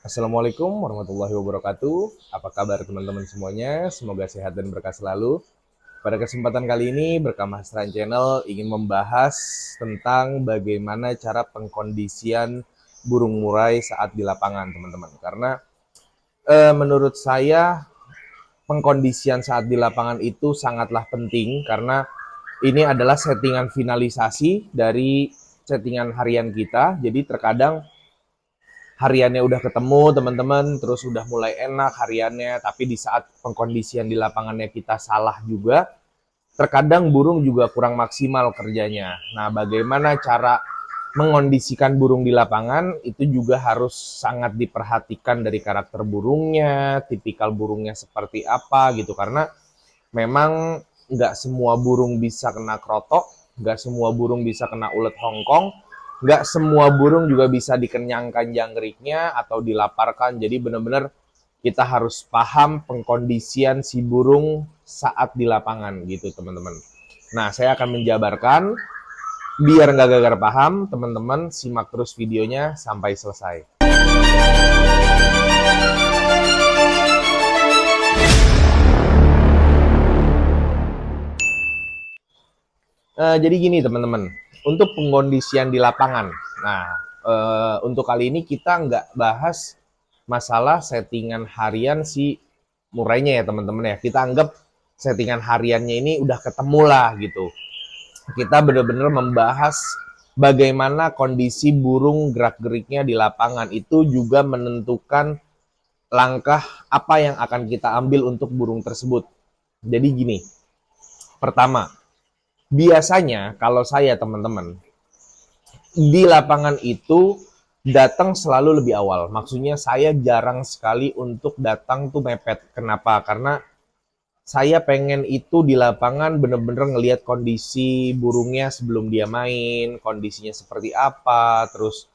Assalamualaikum warahmatullahi wabarakatuh. Apa kabar teman-teman semuanya? Semoga sehat dan berkah selalu. Pada kesempatan kali ini, Berkah Mahasiswa Channel ingin membahas tentang bagaimana cara pengkondisian burung murai saat di lapangan, teman-teman. Karena menurut saya pengkondisian saat di lapangan itu sangatlah penting karena ini adalah settingan finalisasi dari settingan harian kita. Jadi terkadang hariannya udah ketemu teman-teman, terus udah mulai enak hariannya, tapi di saat pengkondisian di lapangannya kita salah juga, terkadang burung juga kurang maksimal kerjanya. Nah, bagaimana cara mengondisikan burung di lapangan itu juga harus sangat diperhatikan dari karakter burungnya, tipikal burungnya seperti apa gitu, karena memang nggak semua burung bisa kena krotok, nggak semua burung bisa kena ulet Hongkong, nggak semua burung juga bisa dikenyangkan jangkriknya atau dilaparkan. Jadi benar-benar kita harus paham pengkondisian si burung saat di lapangan gitu teman-teman. Nah, saya akan menjabarkan biar nggak gagal paham, teman-teman simak terus videonya sampai selesai. Jadi gini teman-teman, untuk pengkondisian di lapangan. Nah, untuk kali ini kita nggak bahas masalah settingan harian si murainya ya teman-teman ya. Kita anggap settingan hariannya ini udah ketemu lah gitu. Kita benar-benar membahas bagaimana kondisi burung gerak-geriknya di lapangan itu juga menentukan langkah apa yang akan kita ambil untuk burung tersebut. Jadi gini, pertama, biasanya kalau saya teman-teman di lapangan itu datang selalu lebih awal. Maksudnya saya jarang sekali untuk datang tuh mepet. Kenapa? Karena saya pengen itu di lapangan bener-bener ngelihat kondisi burungnya sebelum dia main, kondisinya seperti apa, terus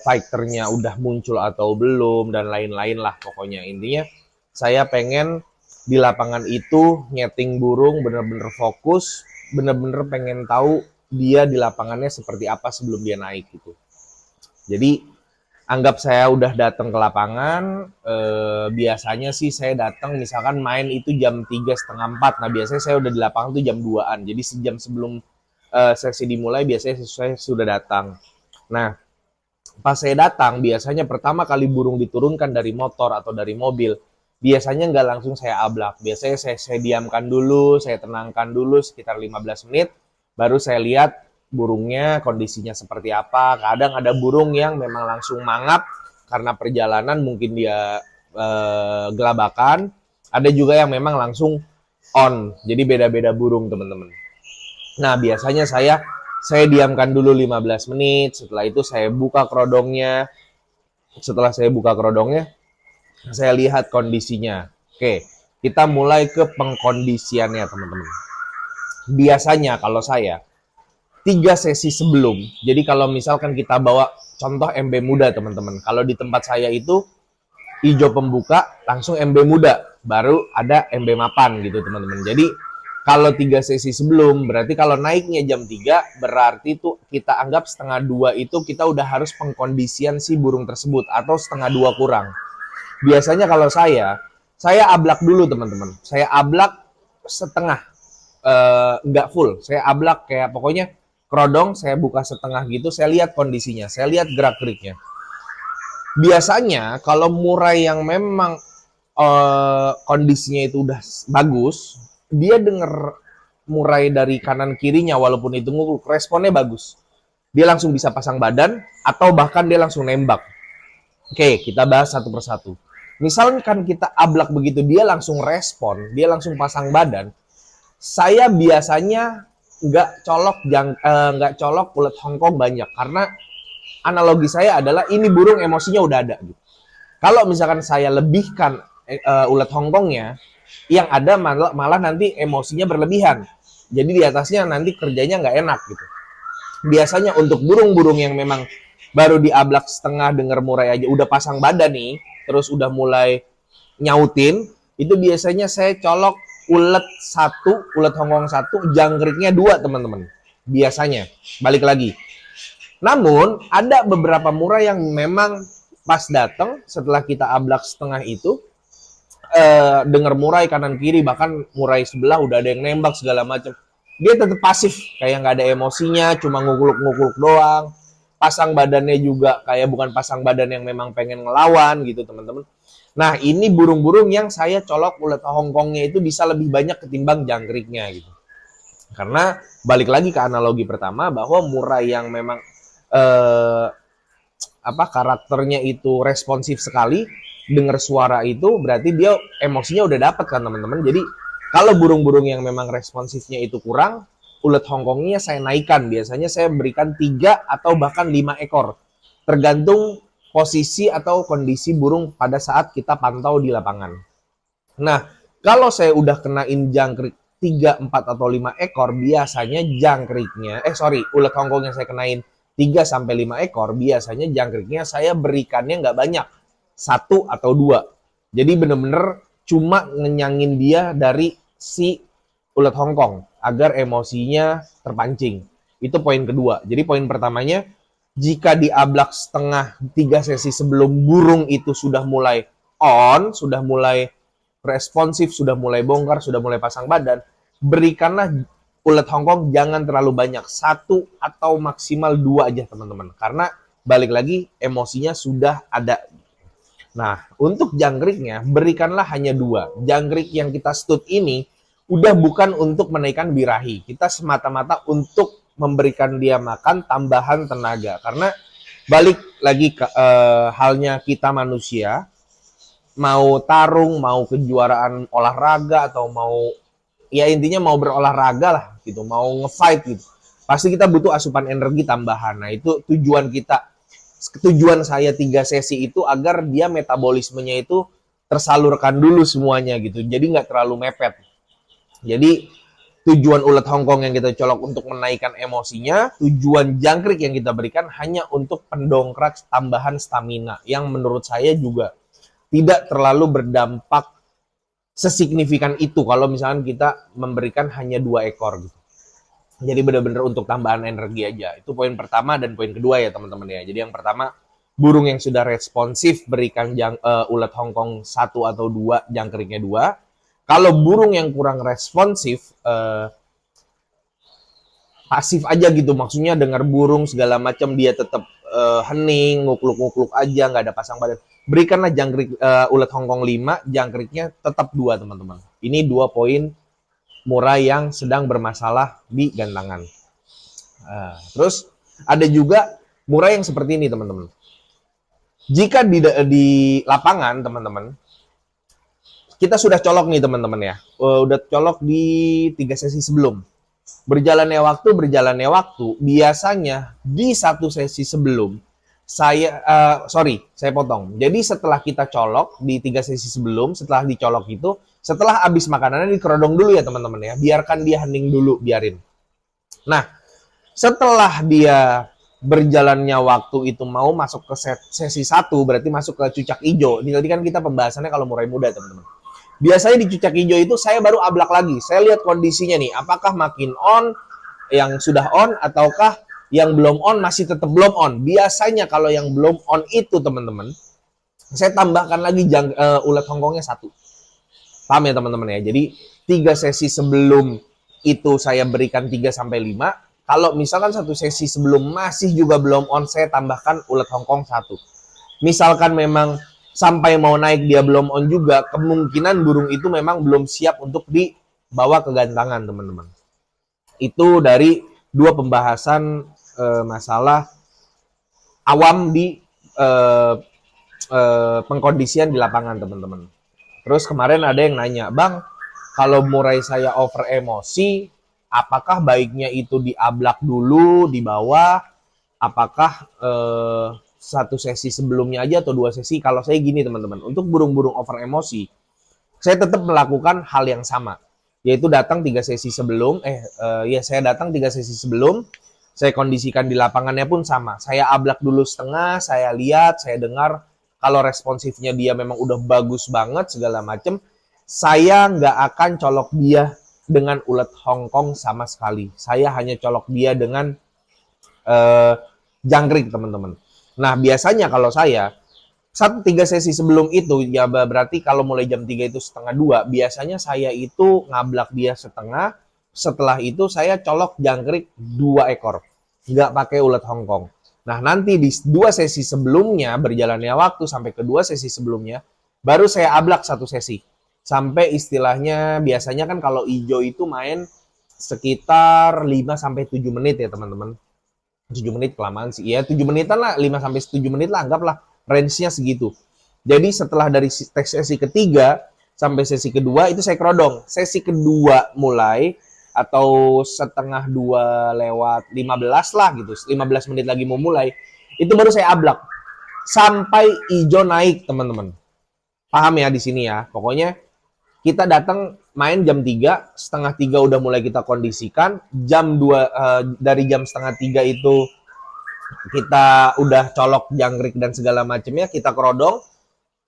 fighternya udah muncul atau belum, dan lain-lain lah pokoknya. Intinya saya pengen di lapangan itu nyeting burung bener-bener fokus, bener-bener pengen tahu dia di lapangannya seperti apa sebelum dia naik gitu. Jadi anggap saya udah datang ke lapangan, biasanya sih saya datang misalkan main itu jam 3:30. Nah, biasanya saya udah di lapangan tuh jam 2-an. Jadi sejam sebelum sesi dimulai biasanya saya sudah datang. Nah, pas saya datang biasanya pertama kali burung diturunkan dari motor atau dari mobil, biasanya nggak langsung saya ablak. Biasanya saya diamkan dulu, saya tenangkan dulu sekitar 15 menit, baru saya lihat burungnya kondisinya seperti apa. Kadang ada burung yang memang langsung mangap karena perjalanan mungkin dia gelabakan. Ada juga yang memang langsung on. Jadi beda-beda burung teman-teman. Nah, biasanya saya diamkan dulu 15 menit. Setelah itu saya buka kerodongnya. Setelah saya buka kerodongnya, saya lihat kondisinya. Oke, kita mulai ke pengkondisiannya teman-teman. Biasanya kalau saya 3 sesi sebelum. Jadi kalau misalkan kita bawa contoh MB muda teman-teman. Kalau di tempat saya itu hijau pembuka langsung MB muda, baru ada MB mapan gitu teman-teman. Jadi kalau 3 sesi sebelum, berarti kalau naiknya jam 3, berarti itu kita anggap setengah 2 itu kita udah harus pengkondisian si burung tersebut atau setengah 2 kurang. Biasanya kalau saya ablak dulu teman-teman. Saya ablak setengah, nggak full. Saya ablak kayak pokoknya kerodong saya buka setengah gitu, saya lihat kondisinya, saya lihat gerak-geriknya. Biasanya kalau murai yang memang kondisinya itu udah bagus, dia denger murai dari kanan kirinya walaupun itu nguruk, responnya bagus. Dia langsung bisa pasang badan atau bahkan dia langsung nembak. Oke, kita bahas satu persatu. Misalkan kita ablak begitu, dia langsung respon, dia langsung pasang badan. Saya biasanya nggak colok ulet Hongkong banyak karena analogi saya adalah ini burung emosinya udah ada gitu. Kalau misalkan saya lebihkan ulet Hongkongnya, yang ada malah nanti emosinya berlebihan. Jadi di atasnya nanti kerjanya nggak enak gitu. Biasanya untuk burung-burung yang memang baru diablak setengah denger murai aja udah pasang badan nih, terus udah mulai nyautin, itu biasanya saya colok ulet Hongkong 1, jangkriknya 2 teman-teman. Biasanya, balik lagi. Namun ada beberapa murai yang memang pas datang setelah kita ablak setengah itu, denger murai kanan kiri, bahkan murai sebelah udah ada yang nembak segala macam. Dia tetap pasif, kayak nggak ada emosinya, cuma ngukuluk-ngukuluk doang. Pasang badannya juga kayak bukan pasang badan yang memang pengen ngelawan gitu teman-teman. Nah ini burung-burung yang saya colok ulet Hongkongnya itu bisa lebih banyak ketimbang jangkriknya gitu. Karena balik lagi ke analogi pertama bahwa murai yang memang eh, karakternya itu responsif sekali, dengar suara itu berarti dia emosinya udah dapet kan teman-teman. Jadi kalau burung-burung yang memang responsifnya itu kurang, ulet Hongkongnya saya naikkan. Biasanya saya berikan 3 atau bahkan 5 ekor. Tergantung posisi atau kondisi burung pada saat kita pantau di lapangan. Nah, kalau saya udah kenain jangkrik 3, 4, atau 5 ekor, biasanya jangkriknya, ulet Hongkong yang saya kenain 3 sampai 5 ekor, biasanya jangkriknya saya berikannya nggak banyak. 1 atau 2. Jadi bener-bener cuma ngenyangin dia dari si ulet Hongkong agar emosinya terpancing. Itu poin kedua. Jadi poin pertamanya, jika diablak setengah 3 sesi sebelum burung itu sudah mulai on, sudah mulai responsif, sudah mulai bongkar, sudah mulai pasang badan, berikanlah ulet Hongkong jangan terlalu banyak. 1 atau maksimal 2 aja teman-teman. Karena balik lagi emosinya sudah ada. Nah, untuk jangkriknya berikanlah hanya 2. Jangkrik yang kita stud ini udah bukan untuk menaikkan birahi. Kita semata-mata untuk memberikan dia makan tambahan tenaga. Karena balik lagi ke halnya kita manusia, mau tarung, mau kejuaraan olahraga, atau mau ya intinya mau berolahraga lah gitu, mau ngefight gitu. Pasti kita butuh asupan energi tambahan. Nah, itu tujuan kita. Tujuan saya 3 sesi itu agar dia metabolismenya itu tersalurkan dulu semuanya gitu. Jadi nggak terlalu mepet. Jadi tujuan ulet Hongkong yang kita colok untuk menaikkan emosinya, tujuan jangkrik yang kita berikan hanya untuk pendongkrak tambahan stamina yang menurut saya juga tidak terlalu berdampak sesignifikan itu kalau misalkan kita memberikan hanya 2 ekor gitu. Jadi benar-benar untuk tambahan energi aja. Itu poin pertama dan poin kedua ya teman-teman ya. Jadi yang pertama, burung yang sudah responsif berikan ulet Hongkong 1 atau 2, jangkriknya 2. Kalau burung yang kurang responsif, pasif aja gitu, maksudnya dengar burung segala macam dia tetap hening, ngukluk-ngukluk aja, nggak ada pasang badan. Berikanlah jangkrik ulet Hongkong 5, jangkriknya tetap 2 teman-teman. Ini 2 poin murai yang sedang bermasalah di gantangan. Terus ada juga murai yang seperti ini teman-teman. Jika di lapangan teman-teman, kita sudah colok nih teman-teman ya, udah colok di 3 sesi sebelum. Berjalannya waktu, biasanya di 1 sesi sebelum, saya potong. Jadi setelah kita colok di 3 sesi sebelum, setelah dicolok itu, setelah habis makanannya dikerodong dulu ya teman-teman ya, biarkan dia hening dulu, biarin. Nah, setelah dia berjalannya waktu itu mau masuk ke sesi 1, berarti masuk ke cucak hijau. Ini tadi kan kita pembahasannya kalau murai muda teman-teman. Biasanya di cucak hijau itu saya baru ablak lagi. Saya lihat kondisinya nih, apakah makin on, yang sudah on, ataukah yang belum on masih tetap belum on. Biasanya kalau yang belum on itu teman-teman, saya tambahkan lagi ulet Hongkongnya 1. Paham ya teman-teman ya? Jadi 3 sesi sebelum itu saya berikan 3 sampai 5. Kalau misalkan 1 sesi sebelum masih juga belum on, saya tambahkan ulet Hongkong 1. Misalkan memang sampai mau naik dia belum on juga, kemungkinan burung itu memang belum siap untuk dibawa ke gantangan teman-teman. Itu dari 2 pembahasan masalah awam di pengkondisian di lapangan teman-teman. Terus kemarin ada yang nanya, Bang, kalau murai saya over emosi, apakah baiknya itu diablak dulu, di bawah? Apakah 1 sesi sebelumnya aja atau 2 sesi? Kalau saya gini teman-teman, untuk burung-burung over emosi, saya tetap melakukan hal yang sama, yaitu datang 3 sesi sebelum, saya datang 3 sesi sebelum, saya kondisikan di lapangannya pun sama. Saya ablak dulu setengah, saya lihat, saya dengar, kalau responsifnya dia memang udah bagus banget segala macem, saya nggak akan colok dia dengan ulet Hongkong sama sekali. Saya hanya colok dia dengan jangkrik teman-teman. Nah biasanya kalau saya 3 sesi sebelum itu, ya berarti kalau mulai jam 3 itu setengah 2, biasanya saya itu ngablak dia setengah, setelah itu saya colok jangkrik 2 ekor, nggak pakai ulet Hongkong. Nah, nanti di 2 sesi sebelumnya, berjalannya waktu sampai ke 2 sesi sebelumnya, baru saya ablak 1 sesi. Sampai istilahnya, biasanya kan kalau ijo itu main sekitar 5 sampai 7 menit ya teman-teman. 7 menit kelamaan sih. Ya 7 menitan lah, 5 sampai 7 menit lah, anggaplah range-nya segitu. Jadi setelah dari sesi ketiga sampai sesi kedua itu saya kerodong. Sesi kedua mulai atau setengah 2 lewat 15 lah gitu. 15 menit lagi mau mulai. Itu baru saya ablak. Sampai ijo naik, teman-teman. Paham ya di sini ya. Pokoknya kita datang main jam 3, setengah 3 udah mulai kita kondisikan, jam 2 dari jam setengah 3 itu kita udah colok jangkrik dan segala macamnya, kita kerodong,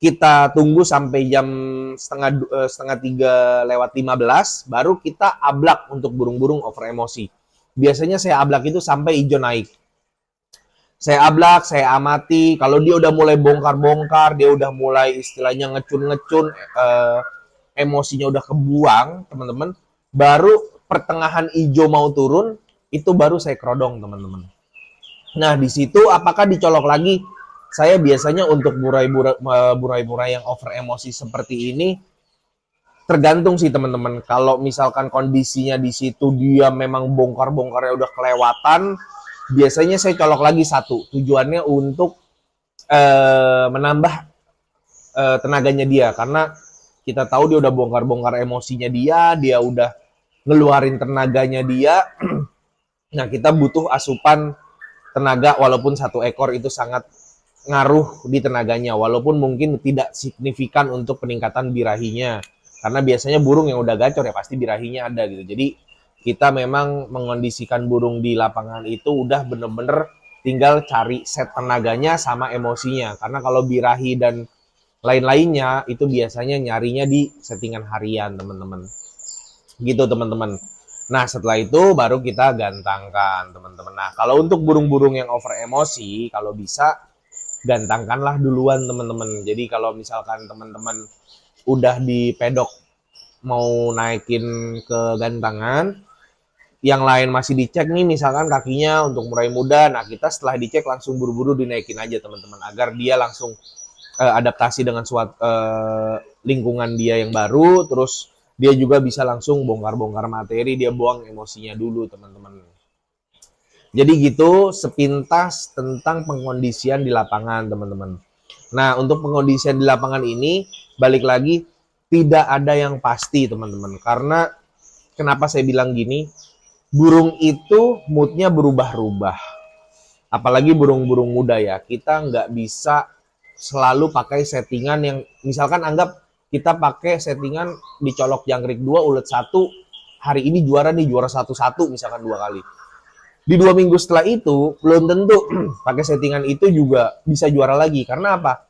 kita tunggu sampai jam setengah 3 lewat 15, baru kita ablak untuk burung-burung over emosi. Biasanya saya ablak itu sampai hijau naik. Saya ablak, saya amati, kalau dia udah mulai bongkar-bongkar, dia udah mulai istilahnya ngecun-ngecun, emosinya udah kebuang, teman-teman, baru pertengahan hijau mau turun, itu baru saya kerodong, teman-teman. Nah, di situ apakah dicolok lagi? Saya biasanya untuk burai-burai yang over emosi seperti ini, tergantung sih teman-teman. Kalau misalkan kondisinya di situ dia memang bongkar-bongkarnya udah kelewatan, biasanya saya colok lagi satu. Tujuannya untuk menambah tenaganya dia. Karena kita tahu dia udah bongkar-bongkar emosinya dia udah ngeluarin tenaganya dia. Nah, kita butuh asupan tenaga, walaupun 1 ekor itu sangat ngaruh di tenaganya, walaupun mungkin tidak signifikan untuk peningkatan birahinya, karena biasanya burung yang udah gacor ya pasti birahinya ada gitu. Jadi kita memang mengondisikan burung di lapangan itu udah bener-bener tinggal cari set tenaganya sama emosinya, karena kalau birahi dan lain-lainnya itu biasanya nyarinya di settingan harian teman-teman gitu teman-teman. Nah, setelah itu baru kita gantangkan, teman-teman. Nah, kalau untuk burung-burung yang over emosi, kalau bisa gantangkanlah duluan, teman-teman. Jadi kalau misalkan teman-teman udah di pedok mau naikin ke gantangan, yang lain masih dicek nih, misalkan kakinya untuk murai muda, nah kita setelah dicek langsung buru-buru dinaikin aja, teman-teman, agar dia langsung adaptasi dengan suatu lingkungan dia yang baru, terus dia juga bisa langsung bongkar-bongkar materi, dia buang emosinya dulu, teman-teman. Jadi gitu sepintas tentang pengkondisian di lapangan, teman-teman. Nah, untuk pengkondisian di lapangan ini, balik lagi, tidak ada yang pasti, teman-teman. Karena kenapa saya bilang gini, burung itu moodnya berubah-ubah. Apalagi burung-burung muda ya, kita nggak bisa selalu pakai settingan yang, misalkan anggap kita pakai settingan dicolok jangkrik 2, ulet 1, hari ini juara nih, juara 1-1 misalkan 2 kali. Di 2 minggu setelah itu, belum tentu pakai settingan itu juga bisa juara lagi. Karena apa?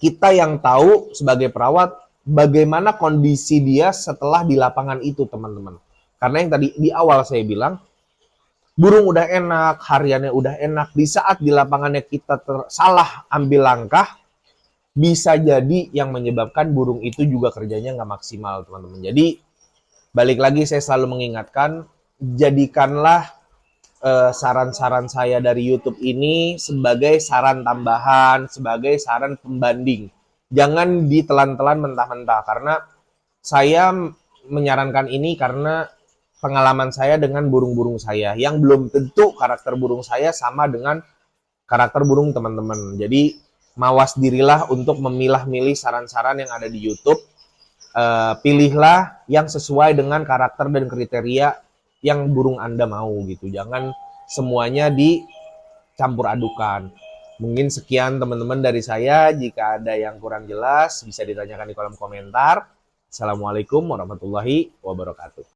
Kita yang tahu sebagai perawat, bagaimana kondisi dia setelah di lapangan itu, teman-teman. Karena yang tadi di awal saya bilang, burung udah enak, hariannya udah enak, di saat di lapangannya kita salah ambil langkah, bisa jadi yang menyebabkan burung itu juga kerjanya nggak maksimal, teman-teman. Jadi, balik lagi saya selalu mengingatkan, jadikanlah saran-saran saya dari YouTube ini sebagai saran tambahan, sebagai saran pembanding. Jangan ditelan-telan mentah-mentah, karena saya menyarankan ini karena pengalaman saya dengan burung-burung saya, yang belum tentu karakter burung saya sama dengan karakter burung teman-teman. Jadi, mawas dirilah untuk memilah-milih saran-saran yang ada di YouTube. Pilihlah yang sesuai dengan karakter dan kriteria yang burung Anda mau gitu. Jangan semuanya dicampur adukan. Mungkin sekian teman-teman dari saya. Jika ada yang kurang jelas bisa ditanyakan di kolom komentar. Assalamualaikum warahmatullahi wabarakatuh.